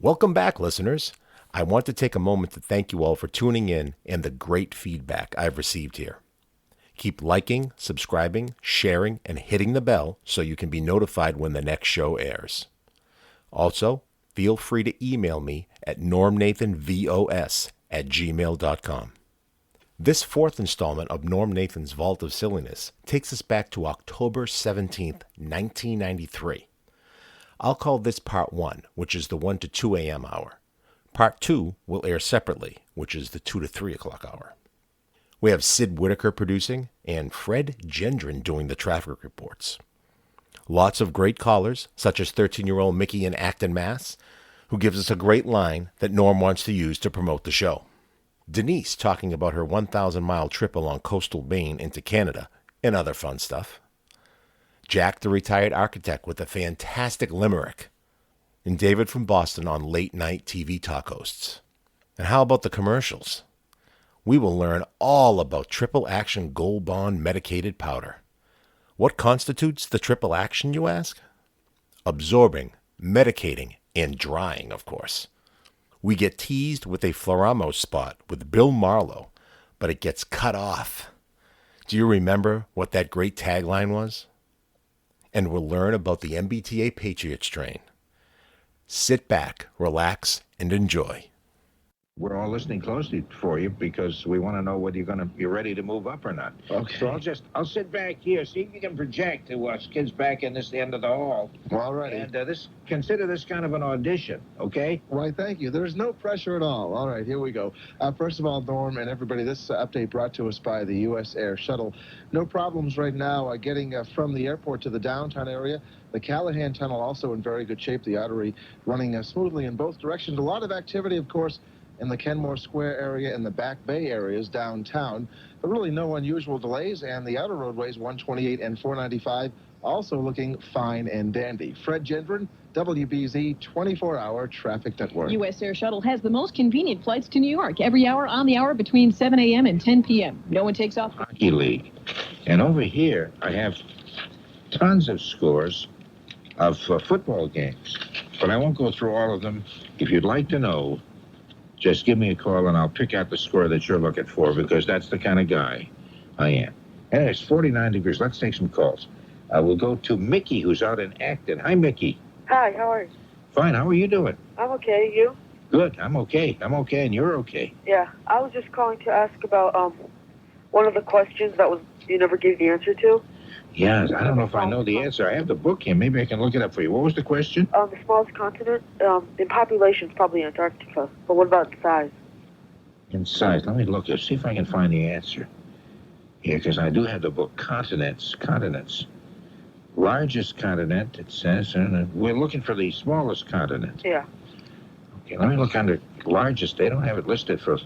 Welcome back, listeners. I want to take a moment to thank you all for tuning in and the great feedback I've received here. Keep liking, subscribing, sharing, and hitting the bell so you can be notified when the next show airs. Also, feel free to email me at normnathanvos@gmail.com. This fourth installment of Norm Nathan's Vault of Silliness takes us back to October 17th, 1993. I'll call this Part 1, which is the 1 to 2 a.m. hour. Part 2 will air separately, which is the 2 to 3 o'clock hour. We have Sid Whittaker producing and Fred Jendren doing the traffic reports. Lots of great callers, such as 13-year-old Mickey in Acton, Mass., who gives us a great line that Norm wants to use to promote the show. Denise talking about her 1,000-mile trip along coastal Maine into Canada and other fun stuff. Jack, the retired architect, with a fantastic limerick. And David from Boston on late-night TV talk hosts. And how about the commercials? We will learn all about triple-action Goldbond medicated powder. What constitutes the triple action, you ask? Absorbing, medicating, and drying, of course. We get teased with a Floramo spot with Bill Marlowe, but it gets cut off. Do you remember what that great tagline was? And we'll learn about the MBTA Patriots train. Sit back, relax, and enjoy. We're all listening closely for you because we want to know whether you're ready to move up or not. Okay. So I'll sit back here, see if you can project to us kids back in this end of the hall. All righty. And consider this kind of an audition, okay? Why, thank you. There's no pressure at all. All right, here we go. First of all, Norm and everybody, this update brought to us by the U.S. Air Shuttle. No problems right now getting from the airport to the downtown area. The Callahan Tunnel also in very good shape. The artery running smoothly in both directions. A lot of activity, of course, in the Kenmore Square area and the Back Bay areas downtown. But really no unusual delays, and the outer roadways, 128 and 495, also looking fine and dandy. Fred Jendren, WBZ 24-hour traffic network. U.S. Air Shuttle has the most convenient flights to New York, every hour on the hour between 7 a.m. and 10 p.m. No one takes off. Hockey League. And over here, I have tons of scores of football games. But I won't go through all of them. If you'd like to know, just give me a call and I'll pick out the score that you're looking for because that's the kind of guy I am. And it's 49 degrees. Let's take some calls. We'll go to Mickey, who's out in Acton. Hi, Mickey. Hi, how are you? Fine. How are you doing? I'm okay. You? Good. I'm okay. I'm okay, and you're okay. Yeah. I was just calling to ask about one of the questions that you never gave the answer to. Yeah, I don't know if I know the answer. I have the book here. Maybe I can look it up for you. What was the question? The smallest continent in population is probably Antarctica. But what about size? In size. Let me look here. See if I can find the answer. Here, because I do have the book Continents. Largest continent, it says. And we're looking for the smallest continent. Yeah. Okay, let me look under largest. They don't have it listed for...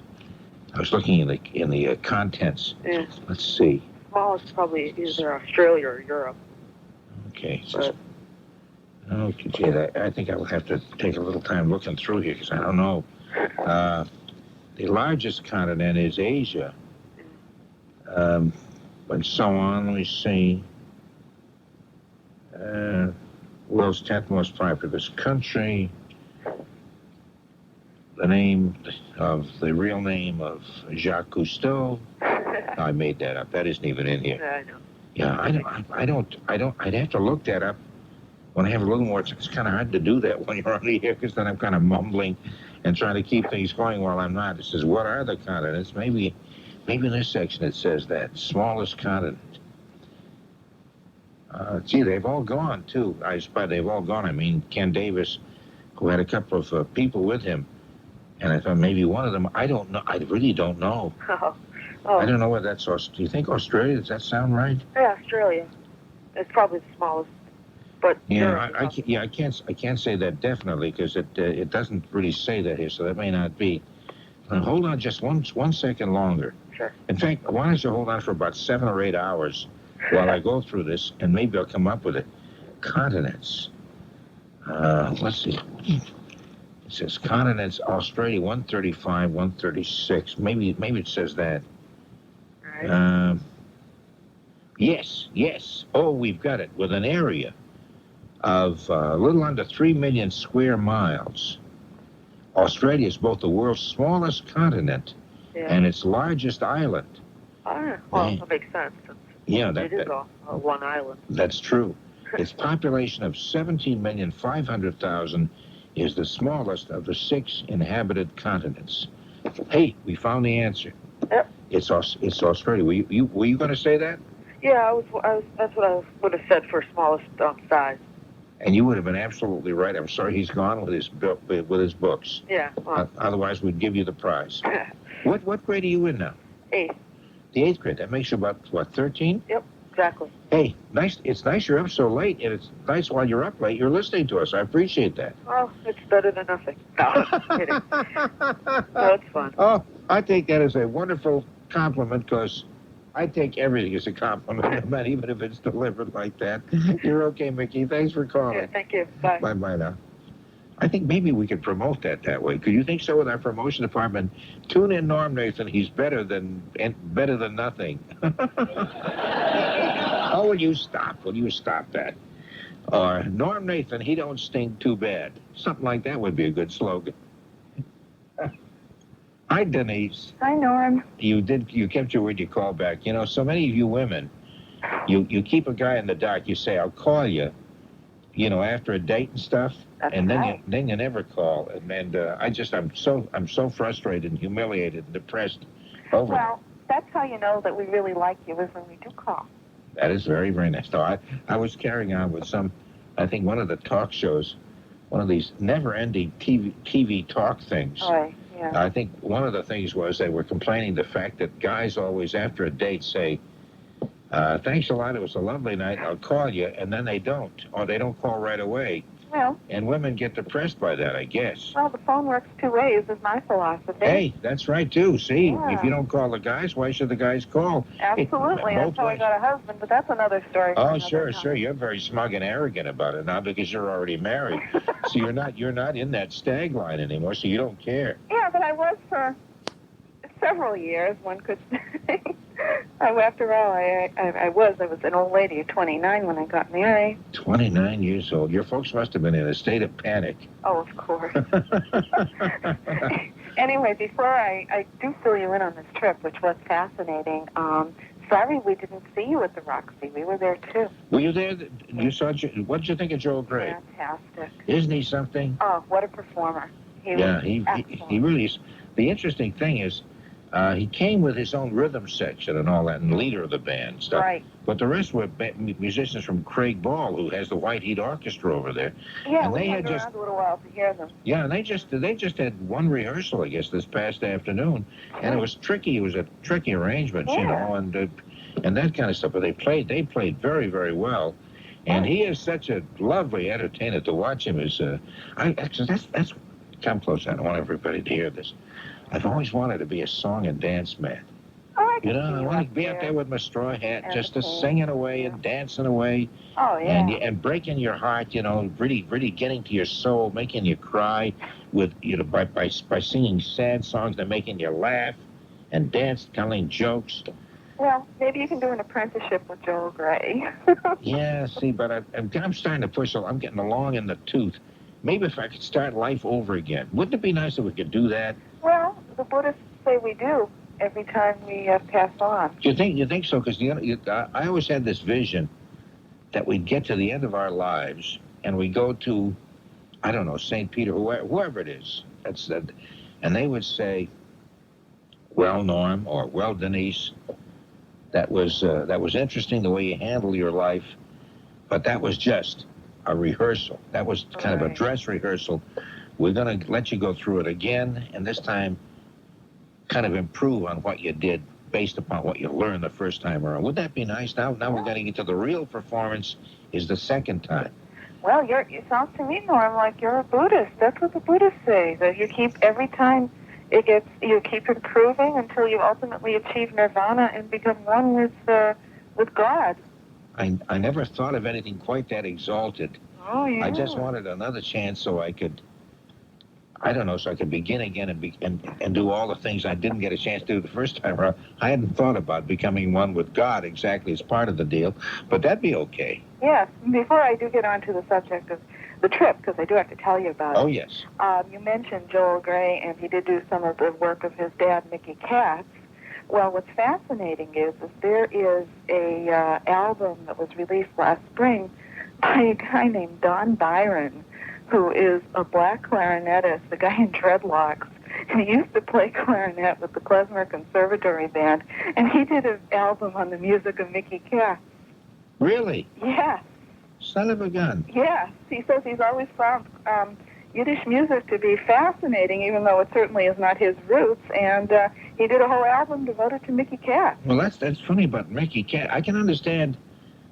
I was looking in the contents. Yeah. Let's see. Smallest probably either Australia or Europe. Okay. Okay, gee, I think I will have to take a little time looking through here because I don't know. The largest continent is Asia. And so on. Let me see. World's 10th most populous country. The real name of Jacques Cousteau. I made that up. That isn't even in here. Yeah, I know. Yeah, I'd have to look that up when I have a little more. It's kind of hard to do that when you're on the air because then I'm kind of mumbling and trying to keep things going while I'm not. It says, what are the continents? Maybe in this section it says that. Smallest continent. Gee, they've all gone, too. By they've all gone, I mean Ken Davis, who had a couple of people with him. And I thought maybe one of them, I don't know. I really don't know. Oh. I don't know whether that's... Do you think Australia? Does that sound right? Yeah, Australia. It's probably the smallest. But yeah, I can't say that definitely because it doesn't really say that here, so that may not be. Hold on just one second longer. Sure. In fact, why don't you hold on for about 7 or 8 hours while I go through this, and maybe I'll come up with it. Continents. Let's see. It says continents, Australia, 135, 136. Maybe it says that. Right. Yes. Oh, we've got it. With an area of a little under 3 million square miles. Australia is both the world's smallest continent Yeah. and its largest island. Well, that makes sense. Yeah, It is one island. that's true. Its population of 17,500,000 is the smallest of the 6 inhabited continents. Hey, we found the answer. Yep. It's Australia. Were you going to say that? Yeah, that's what I would have said for smallest size. And you would have been absolutely right. I'm sorry he's gone with his books. Yeah. Well. Otherwise, we'd give you the prize. What grade are you in now? 8th. The 8th grade. That makes you about, what, 13? Yep, exactly. Hey, nice. It's nice you're up so late, and it's nice while you're up late, you're listening to us. I appreciate that. Well, it's better than nothing. No, I'm kidding. No, it's fun. Oh, I take that as a wonderful compliment, because I take everything as a compliment, even if it's delivered like that. You're okay, Mickey. Thanks for calling. Yeah, thank you. Bye. Bye now. I think maybe we could promote that way. Could you think so with our promotion department? Tune in Norm Nathan. He's better than nothing. Oh, will you stop? Will you stop that? Or Norm Nathan, he don't stink too bad. Something like that would be a good slogan. Hi, Denise. Hi, Norm. You kept your word. You called back. You know, so many of you women, you keep a guy in the dark. You say, "I'll call you," you know, after a date and stuff. That's and right. then you never call. And I'm so frustrated and humiliated and depressed over Well, that's how you know that we really like you, is when we do call. that. Is very, very nice. So I was carrying on with I think one of the talk shows, one of these never-ending TV talk things. Oh, yeah. I think one of the things was they were complaining the fact that guys always, after a date, say, thanks a lot, it was a lovely night, I'll call you, and then they don't, or they don't call right away. Well, And women get depressed by that, I guess. well, the phone works 2 ways, is my philosophy. Hey, that's right, too. See, Yeah. if you don't call the guys, why should the guys call? Absolutely. Both That's how I ways. got a husband, but that's another story. for Oh, another sure. time. You're very smug and arrogant about it now because you're already married. So you're not in that stag line anymore, so you don't care. Yeah, but I was for several years, one could say. After all, I was an old lady at 29 when I got married. 29 years old. Your folks must have been in a state of panic. Oh, of course. Anyway, before I do fill you in on this trip, which was fascinating, sorry we didn't see you at the Roxy. We were there, too. Were you there? You saw? What did you think of Joel Gray? Fantastic. Isn't he something? Oh, what a performer. He Really is. The interesting thing is, he came with his own rhythm section and all that, and leader of the band and stuff. Right. But the rest were musicians from Craig Ball, who has the White Heat Orchestra over there. Yeah, and we they hung had around a little while to hear them. Yeah, and they just had one rehearsal, I guess, this past afternoon, and it was tricky. It was a tricky arrangement, you know, and that kind of stuff. But they played very, very well, and he is such a lovely entertainer to watch him. That's come close. I don't want everybody to hear this. I've always wanted to be a song and dance man. Oh, I can You know, see I you want up to be out there with my straw hat, And just the singing away and dancing away, Oh, yeah. and breaking your heart. You know, really, really getting to your soul, making you cry with by singing sad songs that making you laugh and dance, telling jokes. Well, maybe you can do an apprenticeship with Joel Gray. Yeah, see, but I'm starting to push. I'm getting along in the tooth. Maybe if I could start life over again, wouldn't it be nice if we could do that? Well, the Buddhists say we do every time we pass on. You think so? Because I always had this vision that we'd get to the end of our lives and we go to, I don't know, St. Peter, whoever it is. And they would say, "Well, Norm," or "Well, Denise, that was interesting the way you handled your life, but that was just a rehearsal. That was kind of a dress rehearsal. We're going to let you go through it again, and this time kind of improve on what you did based upon what you learned the first time around." Would that be nice? Now we're getting into the real performance is the second time. Well, you sound to me, Norm, like you're a Buddhist. That's what the Buddhists say, that you keep every time you keep improving until you ultimately achieve nirvana and become one with God. I never thought of anything quite that exalted. Oh, yeah. I just wanted another chance so I could, I don't know, so I could begin again and do all the things I didn't get a chance to do the first time around. I hadn't thought about becoming one with God exactly as part of the deal, but that'd be okay. Yes. Before I do get on to the subject the trip, because I do have to tell you about it. Oh, yes. You mentioned Joel Grey, and he did do some of the work of his dad, Mickey Katz. Well, what's fascinating is there is a album that was released last spring by a guy named Don Byron, who is a black clarinetist, a guy in dreadlocks. And he used to play clarinet with the Klezmer Conservatory Band, and he did an album on the music of Mickey Katz. Really? Yes. Son of a gun. Yes. He says he's always found Yiddish music to be fascinating, even though it certainly is not his roots, and he did a whole album devoted to Mickey Katz. Well, that's funny about Mickey Katz. I can understand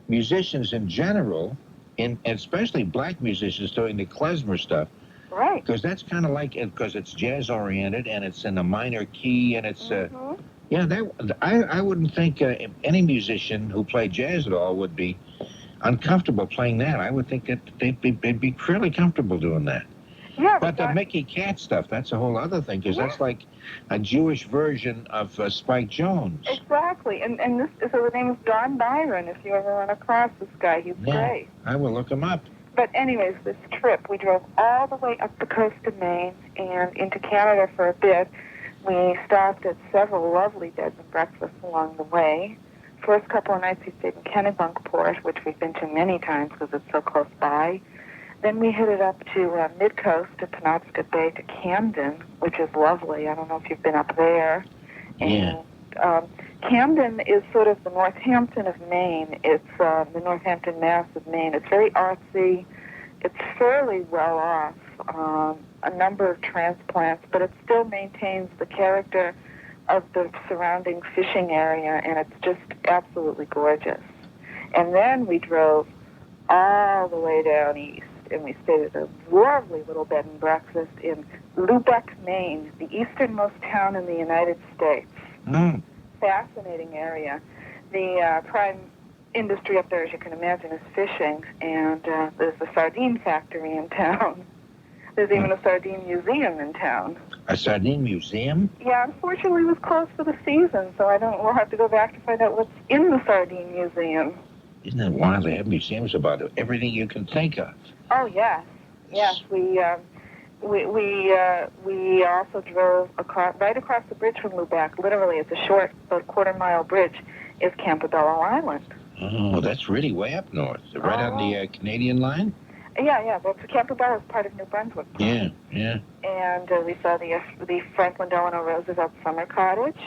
musicians in general, and especially black musicians doing the klezmer stuff. Right. Because that's kind of like it, because it's jazz-oriented, and it's in a minor key, and it's... yeah, I wouldn't think any musician who played jazz at all would be uncomfortable playing that. I would think that they'd be fairly comfortable doing that. Yeah, but the Mickey Katz stuff, that's a whole other thing, because that's like a Jewish version of Spike Jones. Exactly. And so the name is Don Byron, if you ever run across this guy. He's great. I will look him up. But anyways, this trip, we drove all the way up the coast of Maine and into Canada for a bit. We stopped at several lovely beds and breakfasts along the way. First couple of nights we stayed in Kennebunkport, which we've been to many times because it's so close by. Then we headed up to mid-coast to Penobscot Bay to Camden, which is lovely. I don't know if you've been up there. Yeah. And Camden is sort of the Northampton of Maine. It's the Northampton, Mass. of Maine. It's very artsy. It's fairly well off, a number of transplants, but it still maintains the character of the surrounding fishing area, and it's just absolutely gorgeous. And then we drove all the way down east, and we stayed at a lovely little bed and breakfast in Lubec, Maine, the easternmost town in the United States. Fascinating area. The prime industry up there, as you can imagine, is fishing, and there's a sardine factory in town. There's even a sardine museum in town. A sardine museum? Yeah, unfortunately it was closed for the season, so we'll have to go back to find out what's in the sardine museum. Isn't it wild? They have museums about everything you can think of. Oh, yes. Yes, we also drove right across the bridge from Lubec. Literally, it's a short, about quarter-mile bridge, is Campobello Island. Oh, that's really way up north. Right on the Canadian line? Yeah. That's Campobello is part of New Brunswick. Yeah. And we saw the Franklin Delano Roosevelt Summer Cottage,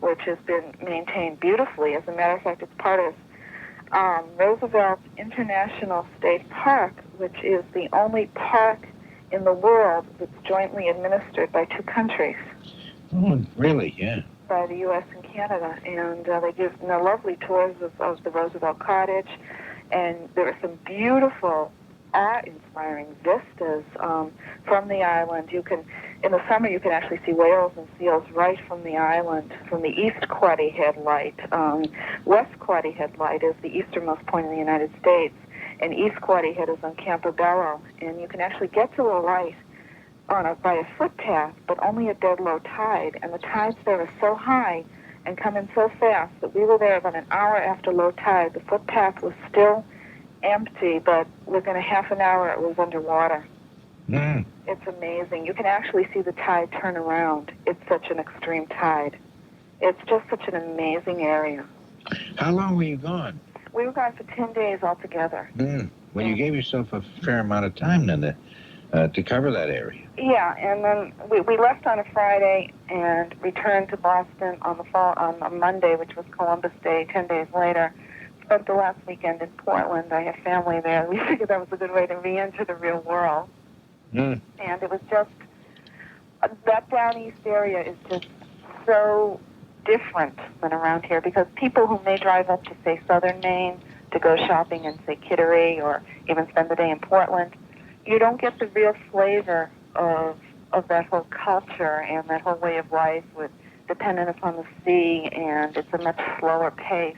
which has been maintained beautifully. As a matter of fact, it's part of Roosevelt International State Park, which is the only park in the world that's jointly administered by two countries. Oh, really? Yeah. By the U.S. and Canada. And they give lovely tours of the Roosevelt Cottage. And there are some beautiful, awe-inspiring vistas from the island. In the summer, you can actually see whales and seals right from the island, from the East Quoddy Head Light. West Quoddy Head Light is the easternmost point in the United States, and East Quoddy Head is on Campobello. And you can actually get to the light by a footpath, but only at dead low tide. And the tides there are so high and come in so fast that we were there about an hour after low tide. The footpath was still empty, but within a half an hour it was underwater. It's amazing. You can actually see the tide turn around. It's such an extreme tide. It's just such an amazing area. How long were you gone? We were gone for 10 days altogether. Well, you gave yourself a fair amount of time then to cover that area. Yeah, and then we left on a Friday and returned to Boston on a Monday, which was Columbus Day, 10 days later. Spent the last weekend in Portland. I have family there. We figured that was a good way to re-enter the real world. And it was just, that down east area is just so different than around here, because people who may drive up to, say, southern Maine to go shopping in, say, Kittery, or even spend the day in Portland, you don't get the real flavor of that whole culture and that whole way of life with dependent upon the sea, and it's a much slower pace.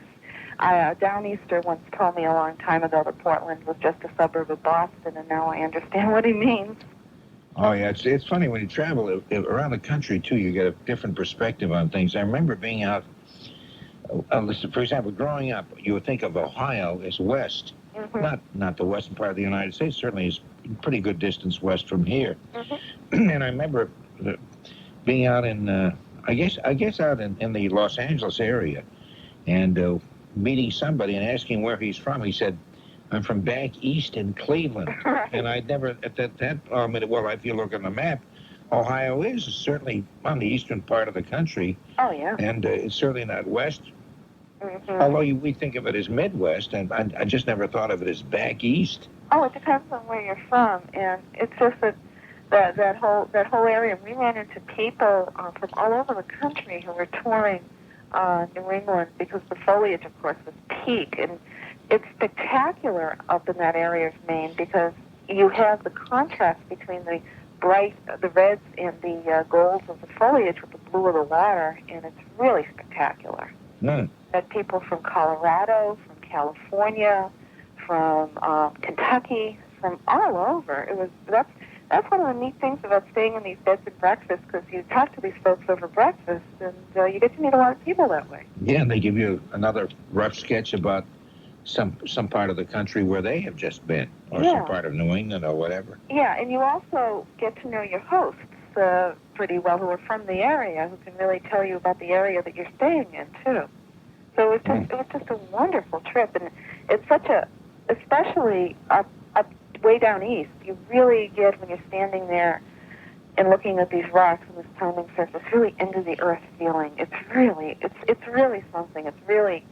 Down Easter once told me a long time ago that Portland was just a suburb of Boston, and now I understand what he means. Oh, yeah, it's funny when you travel around the country, too, you get a different perspective on things. I remember being out, for example, growing up, you would think of Ohio as west, not the western part of the United States, certainly is pretty good distance west from here. Mm-hmm. And I remember being out in, I guess out in the Los Angeles area, and meeting somebody and asking where he's from. He said, "I'm from back east in Cleveland." Right. And I'd never, well, if you look on the map, Ohio is certainly on the eastern part of the country, Oh, yeah. and it's certainly not west. Mm-hmm. Although we think of it as Midwest, and I just never thought of it as back east. Oh, it depends on where you're from, and it's just that whole area. We ran into people from all over the country who were touring New England because the foliage, of course, was peak, and it's spectacular up in that area of Maine because you have the contrast between the reds and the golds of the foliage with the blue of the water, and it's really spectacular. Mm. Had people from Colorado, from California, from Kentucky, from all over. That's one of the neat things about staying in these beds and breakfasts, because you talk to these folks over breakfast, and you get to meet a lot of people that way. Yeah, and they give you another rough sketch about some part of the country where they have just been, or some part of New England or whatever. Yeah, and you also get to know your hosts pretty well, who are from the area, who can really tell you about the area that you're staying in too. So it was just a wonderful trip, and it's such especially up way down east, you really get, when you're standing there and looking at these rocks and this pounding surface, really into the earth feeling. It's really something. It's really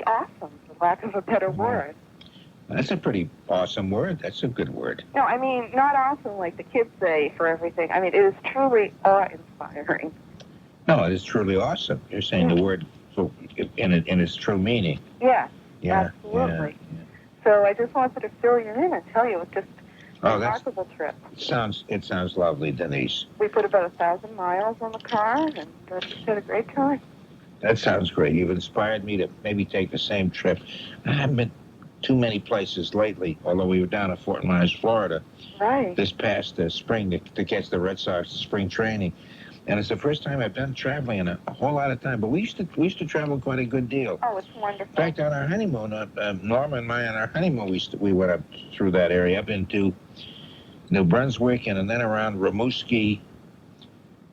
awesome, for lack of a better word. That's a pretty awesome word. That's a good word. No, I mean, not awesome like the kids say for everything. I mean, it is truly awe-inspiring. No, it is truly awesome. You're saying the word in its true meaning. Yeah, Yeah, absolutely. yeah. So I just wanted to fill you in and tell you it's just a remarkable trip. It sounds lovely, Denise. We put about 1,000 miles on the car and just had a great time. That sounds great. You've inspired me to maybe take the same trip. I haven't been too many places lately, although we were down at Fort Myers, Florida, right, this past spring to catch the Red Sox spring training. And it's the first time I've been traveling in a whole lot of time. But we used to travel quite a good deal. Oh, it's wonderful. In fact, on our honeymoon, Norma and I on our honeymoon, we went up through that area, up into New Brunswick, and then around Rimouski,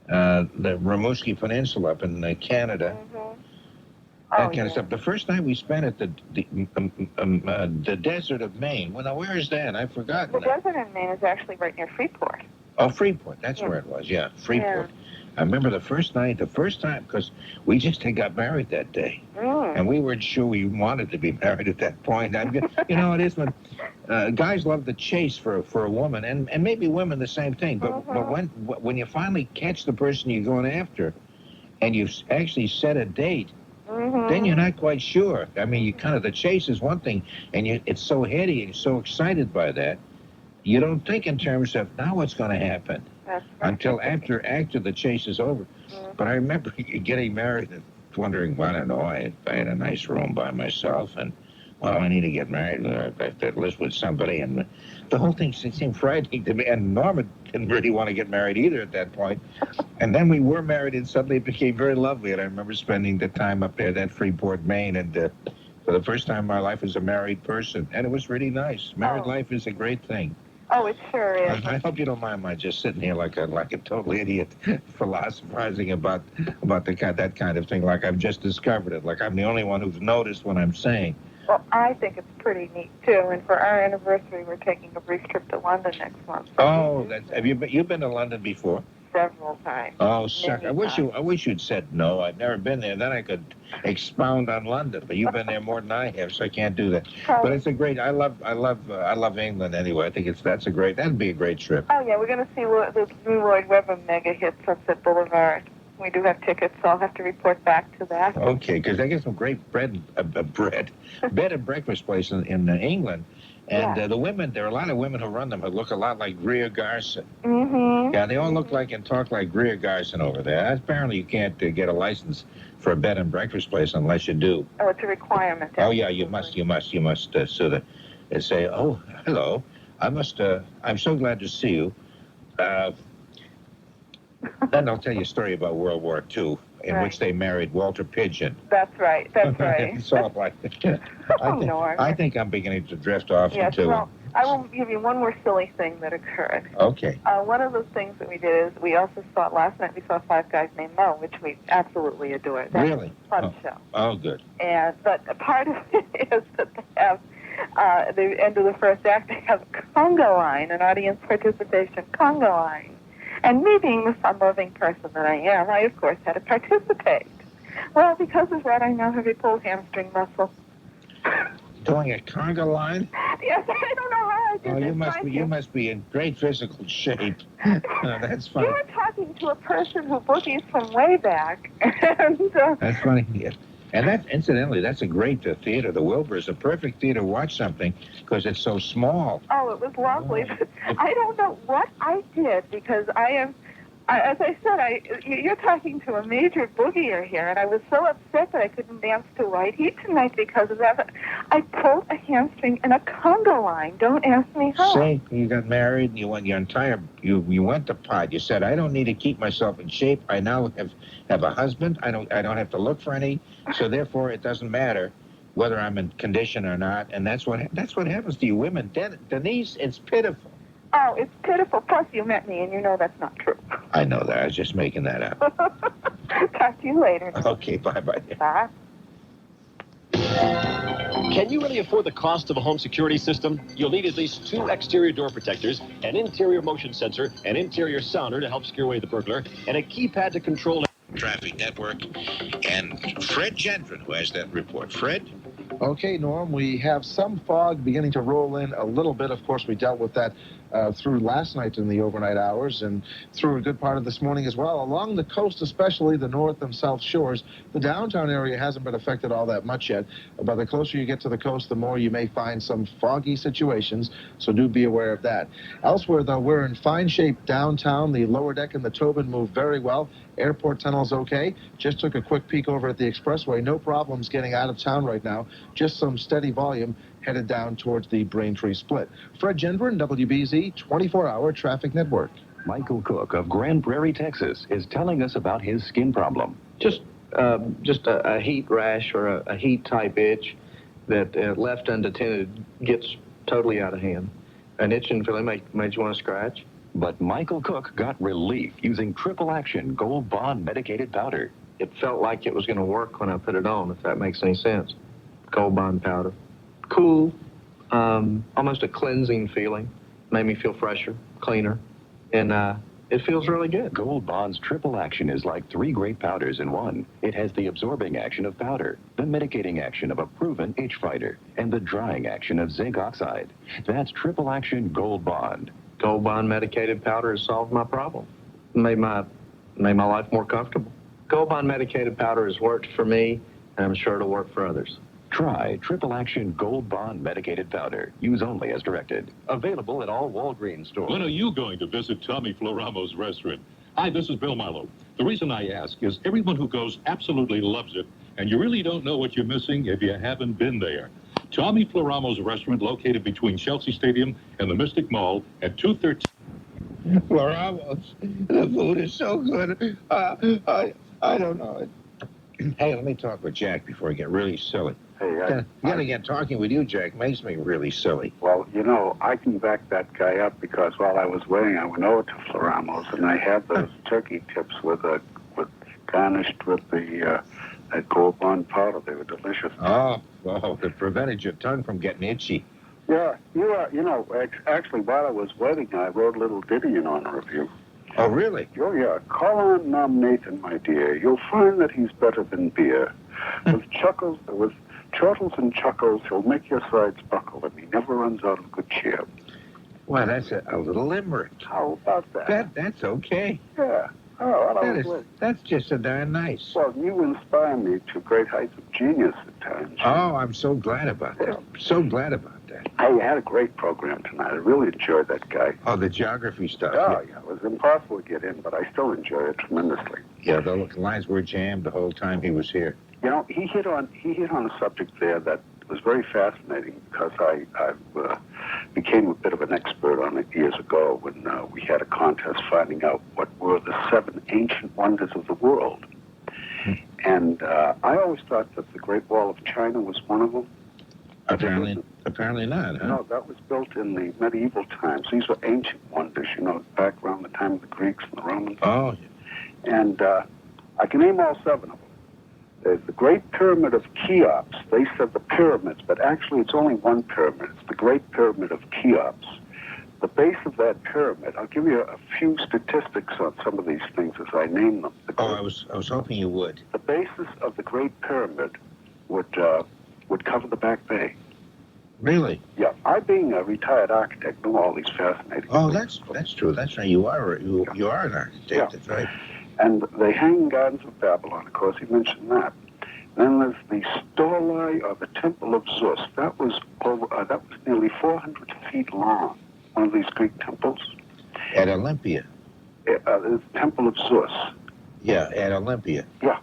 the Rimouski Peninsula up in Canada. Mm-hmm. That kind of stuff. The first night we spent at the desert of Maine. Well, now, where is that? I've forgotten. The desert in Maine is actually right near Freeport. Oh, Freeport. That's where it was. Yeah, Freeport. Yeah. I remember the first time, because we just had got married that day. Mm. And we weren't sure we wanted to be married at that point. You know, it is when guys love the chase for a woman, and maybe women the same thing. But when you finally catch the person you're going after, and you've actually set a date, then you're not quite sure. I mean, the chase is one thing, and it's so heady and you're so excited by that, you don't think in terms of now what's going to happen until after the chase is over. But I remember getting married and wondering, well, I don't know, I had a nice room by myself, and well, I need to get married. I have to live with somebody, and the whole thing seemed frightening to me. And Norma didn't really want to get married either at that point. And then we were married, and suddenly it became very lovely. And I remember spending the time up there at Freeport, Maine, and for the first time in my life as a married person, and it was really nice. Married life is a great thing. Oh, it sure is. I hope you don't mind my just sitting here like a total idiot, philosophizing about that kind of thing, like I've just discovered it, like I'm the only one who's noticed what I'm saying. Well, I think it's pretty neat too. And for our anniversary, we're taking a brief trip to London next month. Oh, have you been to London before? Several times. Oh, sucker! I wish you'd said no. I've never been there. Then I could expound on London. But you've been there more than I have, so I can't do that. But it's a great. I love England anyway. I think that'd be a great trip. Oh yeah, we're going to see the new Lloyd Webber mega hit, Sunset Boulevard. We do have tickets, so I'll have to report back to that. Okay, because I get some great bed and breakfast place in England. And the women, there are a lot of women who run them who look a lot like Greer Garson. Mm-hmm. Yeah, they all look like and talk like Greer Garson over there. Apparently, you can't get a license for a bed and breakfast place unless you do. Oh, it's a requirement. Oh yeah, you must sort of say, oh, hello, I'm so glad to see you. Then I'll tell you a story about World War II, in which they married Walter Pidgeon. That's right. So I think I'm beginning to drift off into. Well, I will give you one more silly thing that occurred. Okay. One of the things that we did is we also saw, last night we saw Five Guys Named Mo, which we absolutely adored. That's Really? a fun show. Oh, good. But a part of it is that they have, the end of the first act, they have a conga line, an audience participation conga line. And me being the fun-loving person that I am, I, of course, had to participate. Well, because of that, I now have a pulled hamstring muscle. Doing a conga line? Yes, I don't know how I did Oh, you must be in great physical shape. That's funny. You're talking to a person who boogies from way back. And, that's funny. Yeah. And incidentally, that's a great theater. The Wilbur is a perfect theater to watch something because it's so small. Oh, it was lovely. But I don't know what I did because as I said, you're talking to a major boogier here, and I was so upset that I couldn't dance to White Heat tonight because of that. I pulled a hamstring in a conga line. Don't ask me how. Say, you got married, and you went you went to pot. You said, I don't need to keep myself in shape. I now have a husband. I don't have to look for any. So therefore, it doesn't matter whether I'm in condition or not. And that's what happens to you women. Denise, it's pitiful. Oh, it's pitiful. Plus, you met me, and you know that's not true. I know that. I was just making that up. Talk to you later. Okay, bye-bye. Bye. Can you really afford the cost of a home security system? You'll need at least 2 exterior door protectors, an interior motion sensor, an interior sounder to help scare away the burglar, and a keypad to control Traffic Network, and Fred Jendren, who has that report. Fred? Okay, Norm, we have some fog beginning to roll in a little bit. Of course, we dealt with that through last night in the overnight hours and through a good part of this morning as well. Along the coast, especially the north and south shores, the downtown area hasn't been affected all that much yet. But the closer you get to the coast, the more you may find some foggy situations, so do be aware of that. Elsewhere, though, we're in fine shape downtown. The lower deck and the Tobin move very well. Airport tunnel's okay. Just took a quick peek over at the expressway. No problems getting out of town right now. Just some steady volume headed down towards the Braintree split. Fred Jendren, WBZ 24-hour traffic network. Michael Cook of Grand Prairie, Texas, is telling us about his skin problem. Just a heat rash or a heat-type itch that left unattended gets totally out of hand. An itching feeling made you want to scratch. But Michael Cook got relief using Triple Action Goldbond medicated powder. It felt like it was going to work when I put it on, if that makes any sense. Goldbond powder. Cool, almost a cleansing feeling. Made me feel fresher, cleaner, and it feels really good. Goldbond's Triple Action is like 3 great powders in one. It has the absorbing action of powder, the medicating action of a proven itch fighter, and the drying action of zinc oxide. That's Triple Action Goldbond. Goldbond medicated powder has solved my problem. Made my life more comfortable. Goldbond medicated powder has worked for me, and I'm sure it'll work for others. Try Triple Action Goldbond medicated powder. Use only as directed. Available at all Walgreens stores. When are you going to visit Tommy Floramo's restaurant? Hi, this is Bill Marlowe. The reason I ask is everyone who goes absolutely loves it, and you really don't know what you're missing if you haven't been there. Tommy Floramo's restaurant, located between Chelsea Stadium and the Mystic Mall at 213. Floramo's. The food is so good. I don't know. Hey, let me talk with Jack before I get really silly. Hey, again, talking with you, Jack, makes me really silly. Well, you know, I can back that guy up because while I was waiting, I went over to Floramo's and I had those turkey tips garnished with the Goldbond powder. They were delicious. Oh, well, it prevented your tongue from getting itchy. Yeah, actually, while I was waiting, I wrote a little ditty in honor of you. Oh, really? Oh, yeah. Call on Nathan, my dear. You'll find that he's better than beer. With chortles and chuckles, he'll make your sides buckle, and he never runs out of good cheer. Well, that's a little limerick. How about that? That's okay. Yeah. Oh, well, that's just a darn nice. Well, you inspire me to great heights of genius at times. Oh, I'm so glad about that. So glad about that. Hey, you had a great program tonight. I really enjoyed that guy. Oh, the geography stuff. Oh, yeah. It was impossible to get in, but I still enjoy it tremendously. Yeah, the lines were jammed the whole time he was here. You know, he hit on a subject there that was very fascinating because I became a bit of an expert on it years ago when we had a contest finding out what were the 7 ancient wonders of the world. And I always thought that the Great Wall of China was one of them. Apparently not, huh? No, that was built in the medieval times. These were ancient wonders, you know, back around the time of the Greeks and the Romans. Oh. And I can name all 7 of them. There's the Great Pyramid of Cheops. They said the pyramids, but actually it's only one pyramid. It's the Great Pyramid of Cheops. The base of that pyramid, I'll give you a few statistics on some of these things as I name them. I was hoping you would. The basis of the Great Pyramid would cover the Back Bay. Really? Yeah. I, being a retired architect, know all these fascinating things. That's true. That's right. You are an architect. Yeah. That's right. And the Hanging Gardens of Babylon, of course, you mentioned that. Then there's the Stolai, or the Temple of Zeus. That was nearly 400 feet long. One of these Greek temples. At Olympia. The Temple of Zeus. Yeah, at Olympia. Yeah.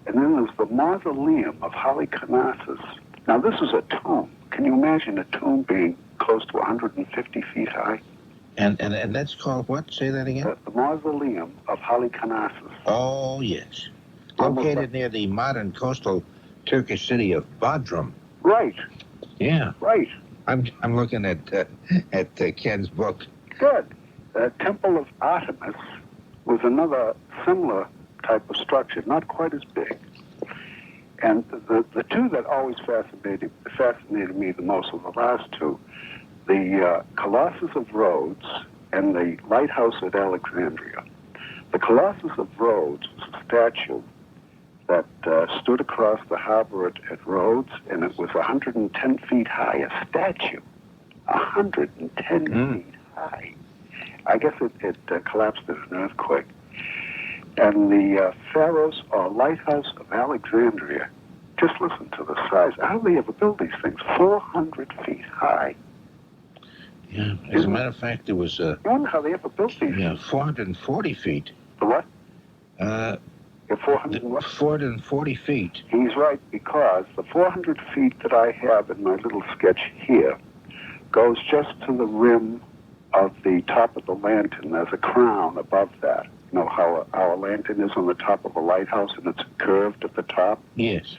And then there's the Mausoleum of Halicarnassus. Now, this is a tomb. Can you imagine a tomb being close to 150 feet high? And that's called what? Say that again? The Mausoleum of Halicarnassus. Oh, yes. Located near the modern coastal Turkish city of Bodrum. Right. Yeah. Right. I'm looking at Ken's book. Good. The Temple of Artemis was another similar type of structure, not quite as big. And the two that always fascinated me the most were the last two, the Colossus of Rhodes and the Lighthouse at Alexandria. The Colossus of Rhodes was a statue that stood across the harbor at Rhodes, and it was 110 feet high, a statue. 110 feet high. I guess it collapsed in an earthquake. And the Pharos, or Lighthouse of Alexandria, just listen to the size. How do they ever build these things? 400 feet high. Yeah, as a matter of fact, there was I wonder how they ever built these. Yeah, 440 feet. The what? 440 feet. He's right, because the 400 feet that I have in my little sketch here goes just to the rim of the top of the lantern. There's a crown above that. You know how our lantern is on the top of a lighthouse and it's curved at the top? Yes.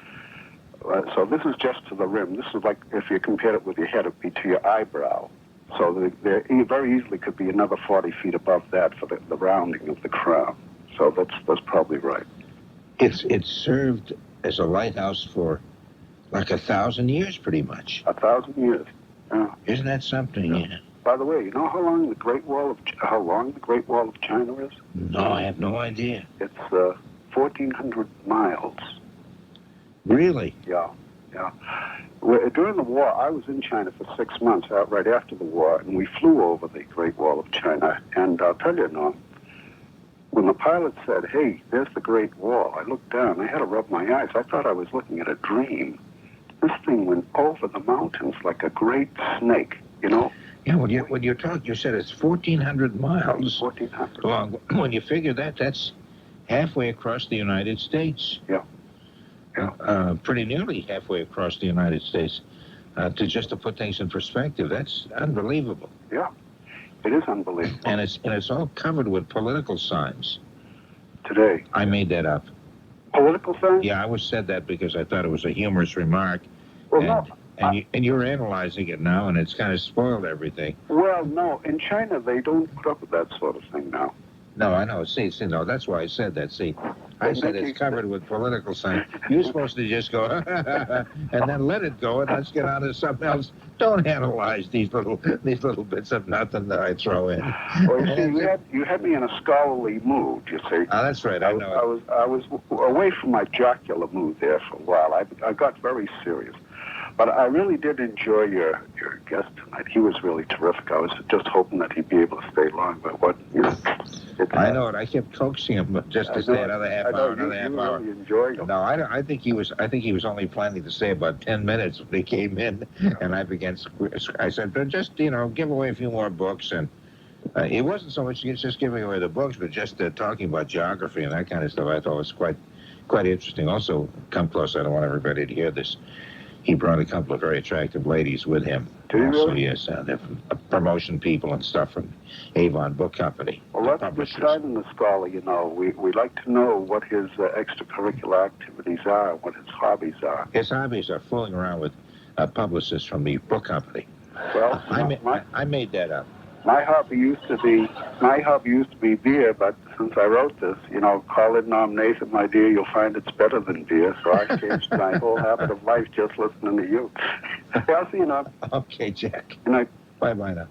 So this is just to the rim. This is like, if you compared it with your head, it'd be to your eyebrow. So there very easily could be another 40 feet above that for the rounding of the crown. So that's probably right. It's served as a lighthouse for like 1,000 years, pretty much. 1,000 years. Yeah. Isn't that something? Yeah. By the way, you know how long the Great Wall of China is? No, I have no idea. It's 1,400 miles. Really? Yeah. During the war, I was in China for 6 months, right after the war, and we flew over the Great Wall of China. And I'll tell you, Norm, when the pilot said, "Hey, there's the Great Wall," I looked down. I had to rub my eyes. I thought I was looking at a dream. This thing went over the mountains like a great snake, you know? Yeah, when you talk, you said it's 1,400 miles 1,400 long. When you figure that's halfway across the United States. Yeah. Pretty nearly halfway across the United States. To put things in perspective, that's unbelievable. Yeah, it is unbelievable. And it's all covered with political signs. Today. I made that up. Political signs? Yeah, I always said that because I thought it was a humorous remark. Well, no. And you're analyzing it now, and it's kind of spoiled everything. Well, no. In China, they don't put up with that sort of thing now. No, I know. See, no, that's why I said that. See, I said it's covered with political signs. You're supposed to just go, and then let it go, and let's get on to something else. Don't analyze these little bits of nothing that I throw in. Well, you see, you had me in a scholarly mood, you see. Oh, that's right. I know. I was away from my jocular mood there for a while. I got very serious. But I really did enjoy your guest tonight. He was really terrific. I was just hoping that he'd be able to stay long, but what, you know. I know it. I kept coaxing him just to stay another half hour. Really enjoyed him. No, I think he was only planning to stay about 10 minutes when they came in, and I said, but just, give away a few more books. And it wasn't so much just giving away the books, but just talking about geography and that kind of stuff. I thought was quite interesting. Also, come close. I don't want everybody to hear this. He brought a couple of very attractive ladies with him. Did he really? Yes, they're from promotion people and stuff from Avon Book Company. Well, that's the sign in the scholar, We like to know what his extracurricular activities are, what his hobbies are. His hobbies are fooling around with publicist from the book company. Well, I made that up. my hobby used to be beer, but since I wrote this, call it Norm Nathan, my dear, you'll find it's better than beer. So I've changed my whole habit of life just listening to you. Okay, I'll see you now. Okay, Jack. Good night. Bye now.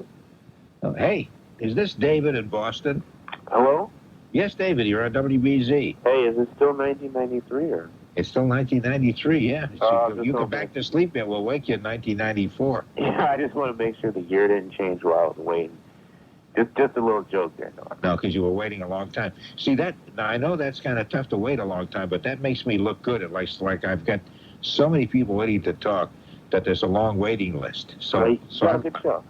Oh, hey, is this David in Boston? Hello? Yes, David, you're on WBZ. Hey, is it still 1993 or? It's still 1993, yeah. You go okay. back to sleep and we'll wake you in 1994. Yeah, I just want to make sure the year didn't change while I was waiting. Just a little joke there, Norm. No, because you were waiting a long time. See, now I know that's kind of tough to wait a long time, but that makes me look good. It like I've got so many people waiting to talk that there's a long waiting list. So a good show.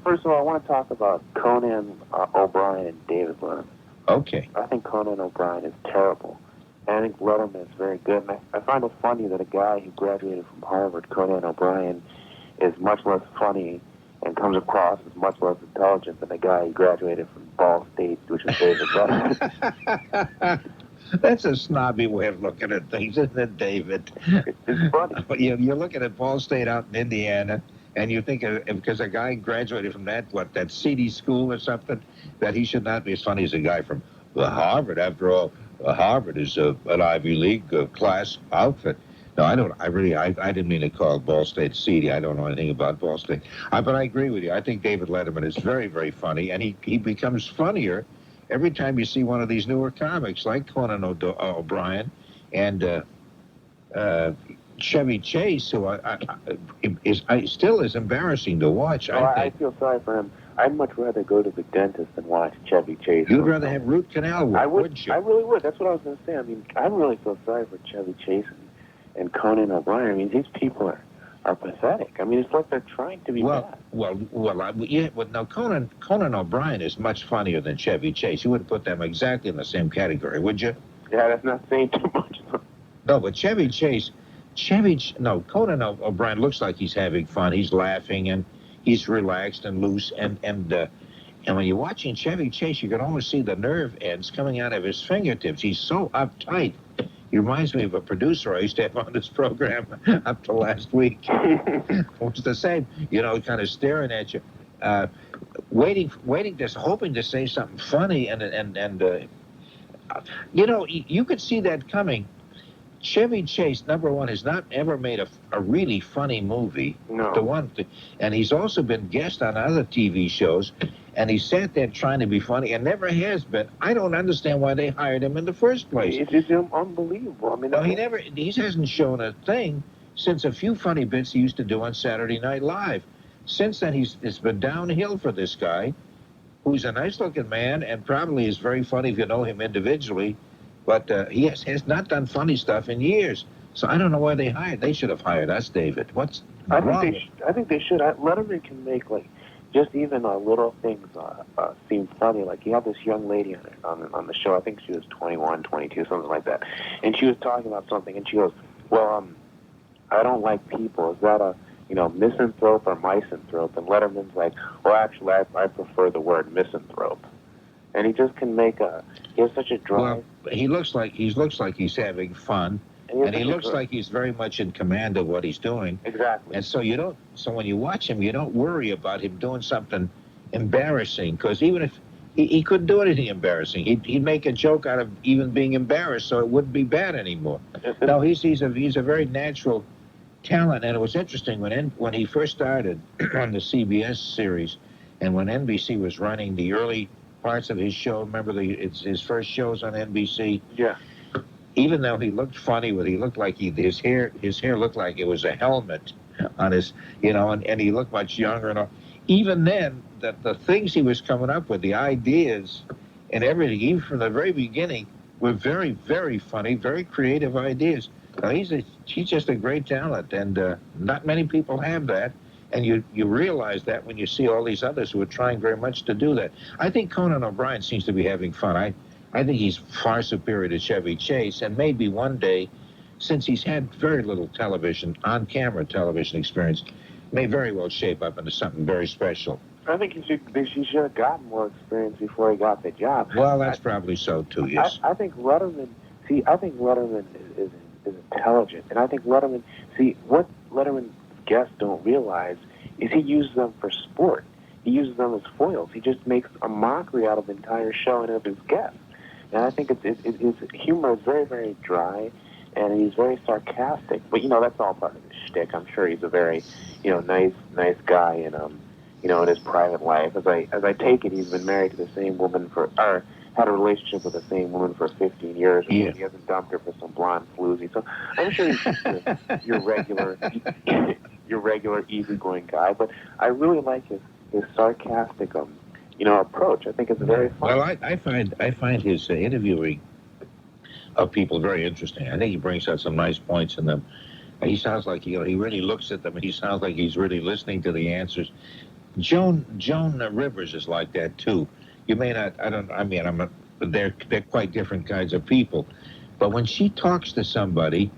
First of all, I want to talk about Conan O'Brien and David Letterman. Okay. I think Conan O'Brien is terrible. And I think Letterman is very good. And I find it funny that a guy who graduated from Harvard, Conan O'Brien, is much less funny and comes across as much less intelligent than a guy who graduated from Ball State, which is David Letterman. That's a snobby way of looking at things, isn't it, David? It's funny. You're looking at Ball State out in Indiana, and you think because a guy graduated from that seedy school or something, that he should not be as funny as a guy from Harvard. After all, Harvard is an Ivy League class outfit. No, I don't. I didn't mean to call Ball State seedy. I don't know anything about Ball State. But I agree with you. I think David Letterman is very, very funny, and he becomes funnier every time you see one of these newer comics like Conan O'Brien and Chevy Chase, who still is embarrassing to watch. I feel sorry for him. I'd much rather go to the dentist than watch Chevy Chase. You'd rather have root canal work, wouldn't you? I really would. That's what I was going to say. I mean, I really feel sorry for Chevy Chase and Conan O'Brien. I mean, these people are pathetic. I mean, it's like they're trying to be bad. Now Conan O'Brien is much funnier than Chevy Chase. You wouldn't put them exactly in the same category, would you? Yeah, that's not saying too much. No, but Conan O'Brien looks like he's having fun. He's laughing and he's relaxed and loose. And when you're watching Chevy Chase, you can almost see the nerve ends coming out of his fingertips. He's so uptight. He reminds me of a producer I used to have on this program up to last week. It was the same, kind of staring at you, waiting, just hoping to say something funny, you could see that coming. Chevy Chase, number one, has not ever made a really funny movie. No. And he's also been guest on other TV shows, and he sat there trying to be funny and never has been. I don't understand why they hired him in the first place. It's unbelievable. I mean, no, he hasn't shown a thing since a few funny bits he used to do on Saturday Night Live. Since then, it's been downhill for this guy, who's a nice-looking man and probably is very funny if you know him individually. But he has not done funny stuff in years. So I don't know why they hired. They should have hired us, David. What's wrong? I think they should. Letterman can make, just even little things seem funny. Like, you have this young lady on the show. I think she was 21, 22, something like that. And she was talking about something, and she goes, well, I don't like people. Is that a, misanthrope or misanthrope? And Letterman's like, well, actually, I prefer the word misanthrope. And he just can he has such a drive. Well, he looks like he's having fun, and he looks like he's very much in command of what he's doing. Exactly. And so when you watch him, you don't worry about him doing something embarrassing, because even if he couldn't do anything embarrassing, he'd make a joke out of even being embarrassed, so it wouldn't be bad anymore. No, he's a very natural talent, and it was interesting when he first started on the CBS series, and when NBC was running the early parts of his show. Remember his first shows on NBC? Yeah. Even though he looked funny, he looked like his hair looked like it was a helmet on his, and he looked much younger and all. Even then, the things he was coming up with, the ideas and everything, even from the very beginning, were very, very funny, very creative ideas. Now, he's just a great talent, and not many people have that. And you realize that when you see all these others who are trying very much to do that. I think Conan O'Brien seems to be having fun. I think he's far superior to Chevy Chase, and maybe one day, since he's had very little on-camera television experience, may very well shape up into something very special. I think he should have gotten more experience before he got the job. Well, that's probably so, too, yes. I think Letterman is intelligent, and I think Letterman, what Letterman guests don't realize is he uses them for sport. He uses them as foils. He just makes a mockery out of the entire show and of his guests. And I think his humor is very, very dry, and he's very sarcastic. But, that's all part of his shtick. I'm sure he's a very, nice guy in his private life. As I take it, he's been married to the same woman or had a relationship with the same woman for 15 years. And he hasn't dumped her for some blonde floozy. So I'm sure he's just your regular easygoing guy. But I really like his sarcastic approach. I think it's very fun. Well, I find his interviewing of people very interesting. I think he brings out some nice points in them. He sounds like he really looks at them, and he sounds like he's really listening to the answers. Joan Rivers is like that too. You may not. They're quite different kinds of people, but when she talks to somebody,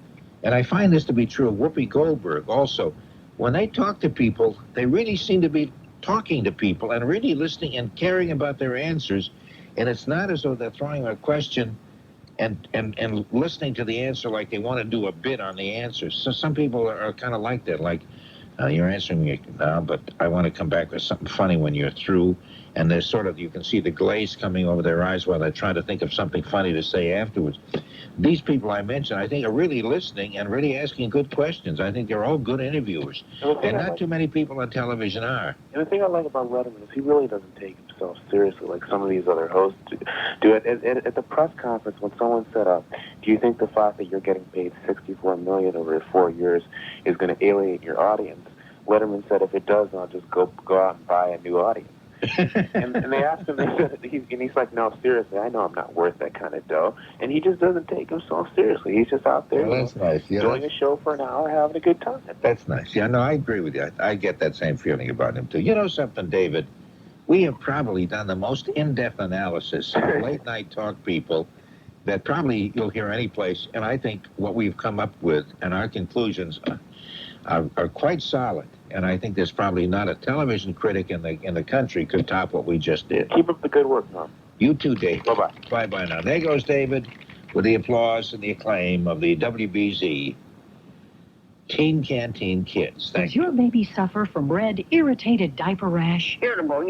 and I find this to be true of Whoopi Goldberg also, when they talk to people, they really seem to be talking to people and really listening and caring about their answers, and it's not as though they're throwing a question and listening to the answer like they want to do a bit on the answer. So some people are kind of like that, like, you're answering me now, but I want to come back with something funny when you're through. And there's sort of, you can see the glaze coming over their eyes while they're trying to think of something funny to say afterwards. These people I mentioned, I think, are really listening and really asking good questions. I think they're all good interviewers. And not too many people on television are. And the thing I like about Letterman is he really doesn't take himself seriously like some of these other hosts do. At the press conference, when someone said, do you think the fact that you're getting paid $64 million over 4 years is going to alienate your audience? Letterman said, if it does, I'll just go out and buy a new audience. and they asked him, he's like, no, seriously, I know I'm not worth that kind of dough. And he just doesn't take himself seriously. He's just out there that's nice. doing a show for an hour, having a good time. That's nice. Yeah, no, I agree with you. I get that same feeling about him, too. You know something, David? We have probably done the most in-depth analysis of late-night talk people that probably you'll hear any place. And I think what we've come up with and our conclusions are quite solid. And I think there's probably not a television critic in the country could top what we just did. Keep up the good work, Norm. You too, Dave. Bye-bye. Bye-bye now. There goes David with the applause and the acclaim of the WBZ Teen Canteen Kids. Does your baby suffer from red, irritated diaper rash? Irritable,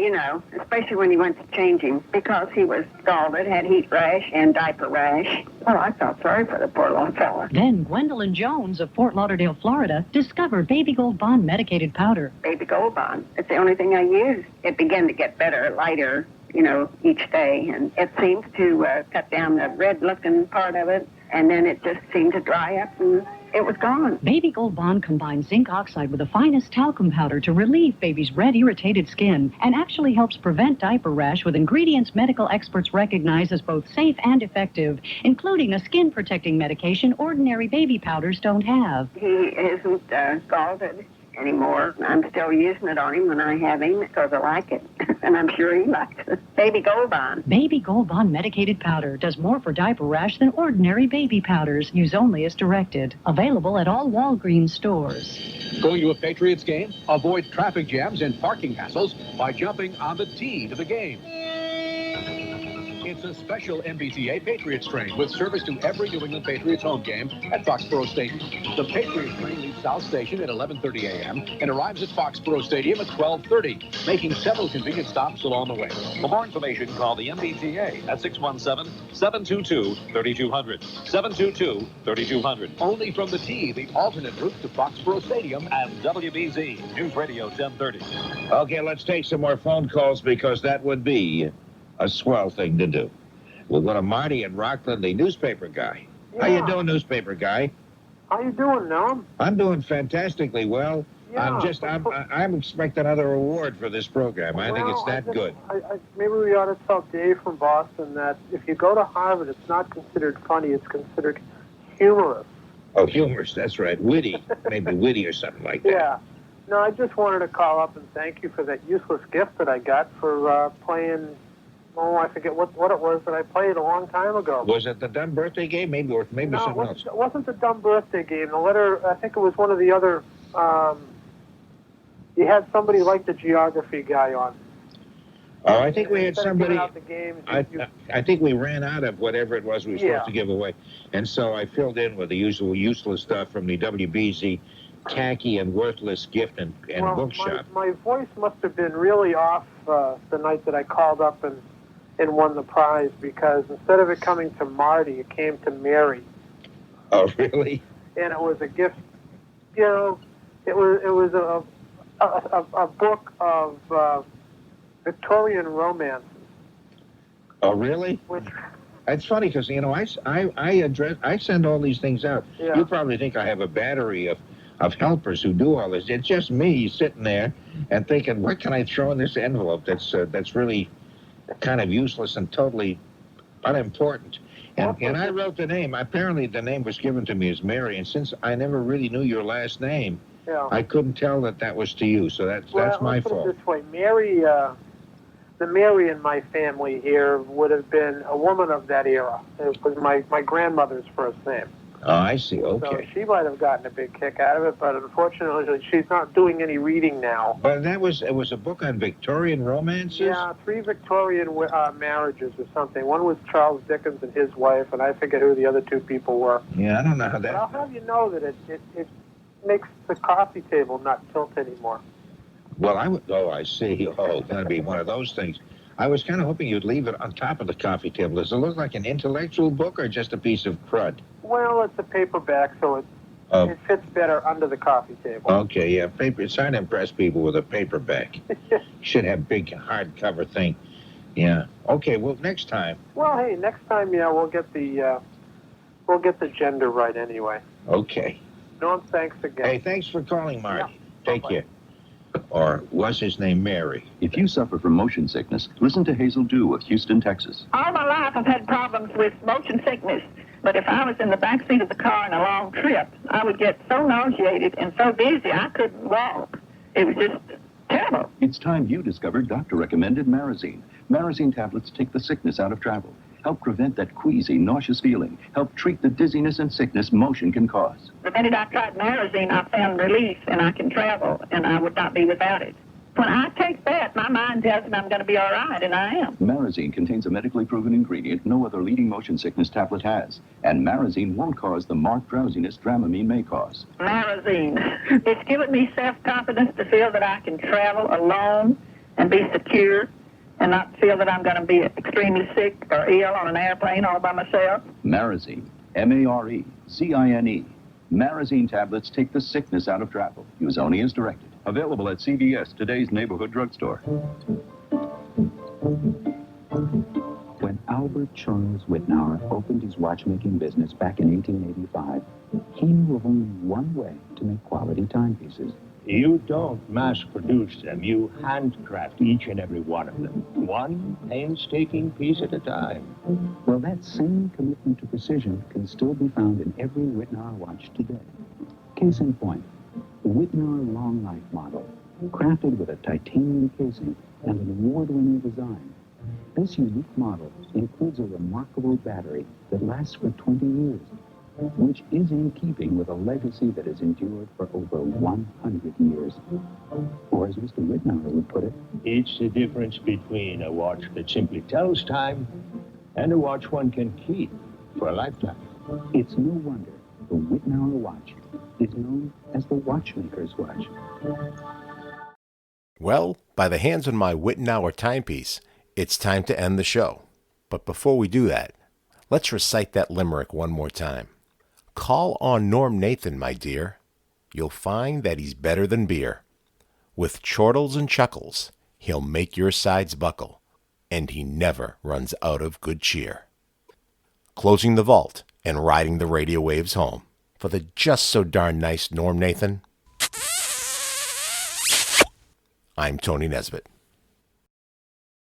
especially when you went to change him because he was scalded, had heat rash and diaper rash. Well, I felt sorry for the poor little fella. Then Gwendolyn Jones of Fort Lauderdale, Florida, discovered Baby Goldbond medicated powder. Baby Goldbond. It's the only thing I used. It began to get better, lighter, each day. And it seemed to cut down the red-looking part of it. And then it just seemed to dry up and it was gone. Baby Goldbond combines zinc oxide with the finest talcum powder to relieve baby's red, irritated skin and actually helps prevent diaper rash with ingredients medical experts recognize as both safe and effective, including a skin-protecting medication ordinary baby powders don't have. He isn't scalded anymore. I'm still using it on him when I have him because I like it, and I'm sure he likes it. Baby Goldbond. Baby Goldbond medicated powder does more for diaper rash than ordinary baby powders. Use only as directed. Available at all Walgreens stores. Going to a Patriots game? Avoid traffic jams and parking hassles by jumping on the tee to the game. It's a special MBTA Patriots train with service to every New England Patriots home game at Foxborough Stadium. The Patriots train leaves South Station at 11:30 a.m. and arrives at Foxborough Stadium at 12:30, making several convenient stops along the way. For more information, call the MBTA at 617-722-3200. 722-3200. Only from the tee, the alternate route to Foxborough Stadium and WBZ News Radio 1030. Okay, let's take some more phone calls because that would be a swell thing to do. We'll go to Marty in Rockland, the newspaper guy. Yeah. How you doing, newspaper guy? How you doing, Norm? I'm doing fantastically well. Yeah. I'm expecting another award for this program. I think it's that good. Maybe we ought to tell Dave from Boston that if you go to Harvard, it's not considered funny, it's considered humorous. Oh, humorous, that's right. Witty, maybe witty or something like that. Yeah. No, I just wanted to call up and thank you for that useless gift that I got for playing. Oh, I forget what it was that I played a long time ago. Was it the dumb birthday game? Maybe something else. It wasn't the dumb birthday game. The letter, I think it was one of the other, you had somebody like the geography guy on. Oh, I think we had somebody. Out the games, I think we ran out of whatever it was we were supposed to give away. And so I filled in with the usual useless stuff from the WBZ tacky and worthless gift and well, bookshop. My voice must have been really off the night that I called up and won the prize, because instead of it coming to Marty, it came to Mary. Oh, really? And it was a gift. You know, it was a book of Victorian romances. Oh, really? That's funny because, you know, I send all these things out. Yeah. You probably think I have a battery of helpers who do all this. It's just me sitting there and thinking, what can I throw in this envelope that's really kind of useless and totally unimportant. And I wrote the name. Apparently the name was given to me as Mary, and since I never really knew your last name, I couldn't tell that was to you, so that's my fault. Put it this way, Mary, the Mary in my family here would have been a woman of that era. It was my grandmother's first name. Oh, I see. Okay. So she might have gotten a big kick out of it, but unfortunately, she's not doing any reading now. But it was a book on Victorian romances? Yeah, 3 Victorian marriages or something. One was Charles Dickens and his wife, and I forget who the other 2 people were. Yeah, I don't know how that... But I'll have you know that it makes the coffee table not tilt anymore. Well, I see. Oh, that'd be one of those things. I was kind of hoping you'd leave it on top of the coffee table. Does it look like an intellectual book or just a piece of crud? Well, it's a paperback, so it fits better under the coffee table. Okay, yeah, paper. It's hard to impress people with a paperback. Should have big hardcover thing. Yeah. Okay. Well, next time. Well, hey, next time, we'll get the gender right anyway. Okay. Norm, thanks again. Hey, thanks for calling, Marty. Yeah. Take care. Or was his name Mary? If you suffer from motion sickness, listen to Hazel Dew of Houston, Texas. All my life I've had problems with motion sickness, but if I was in the back seat of the car on a long trip, I would get so nauseated and so dizzy I couldn't walk. It was just terrible. It's time you discovered doctor-recommended Marazine. Marazine tablets take the sickness out of travel, help prevent that queasy, nauseous feeling, help treat the dizziness and sickness motion can cause. The minute I tried Marazine, I found relief, and I can travel, and I would not be without it. When I take that, my mind tells me I'm going to be all right, and I am. Marazine contains a medically proven ingredient no other leading motion sickness tablet has. And Marazine won't cause the marked drowsiness Dramamine may cause. Marazine. It's given me self-confidence to feel that I can travel alone and be secure and not feel that I'm going to be extremely sick or ill on an airplane all by myself. Marazine. M-A-R-E-Z-I-N-E. Marazine tablets take the sickness out of travel. Use only as directed. Available at CVS, today's neighborhood drugstore. When Albert Charles Whitnauer opened his watchmaking business back in 1885, he knew of only one way to make quality timepieces. You don't mass-produce them. You handcraft each and every one of them, one painstaking piece at a time. Well, that same commitment to precision can still be found in every Whitnauer watch today. Case in point, the Whitnauer Long Life model, crafted with a titanium casing and an award-winning design. This unique model includes a remarkable battery that lasts for 20 years, which is in keeping with a legacy that has endured for over 100 years. Or as Mr. Whitnauer would put it, It's the difference between a watch that simply tells time and a watch one can keep for a lifetime. it's no wonder the Whitnauer watch is known as the watchmaker's watch. Well, by the hands on my Whitnauer timepiece, it's time to end the show. But before we do that, let's recite that limerick one more time. Call on Norm Nathan, my dear. You'll find that he's better than beer. With chortles and chuckles, he'll make your sides buckle, and he never runs out of good cheer. Closing the vault and riding the radio waves home. For the just so darn nice Norm Nathan, I'm Tony Nesbitt.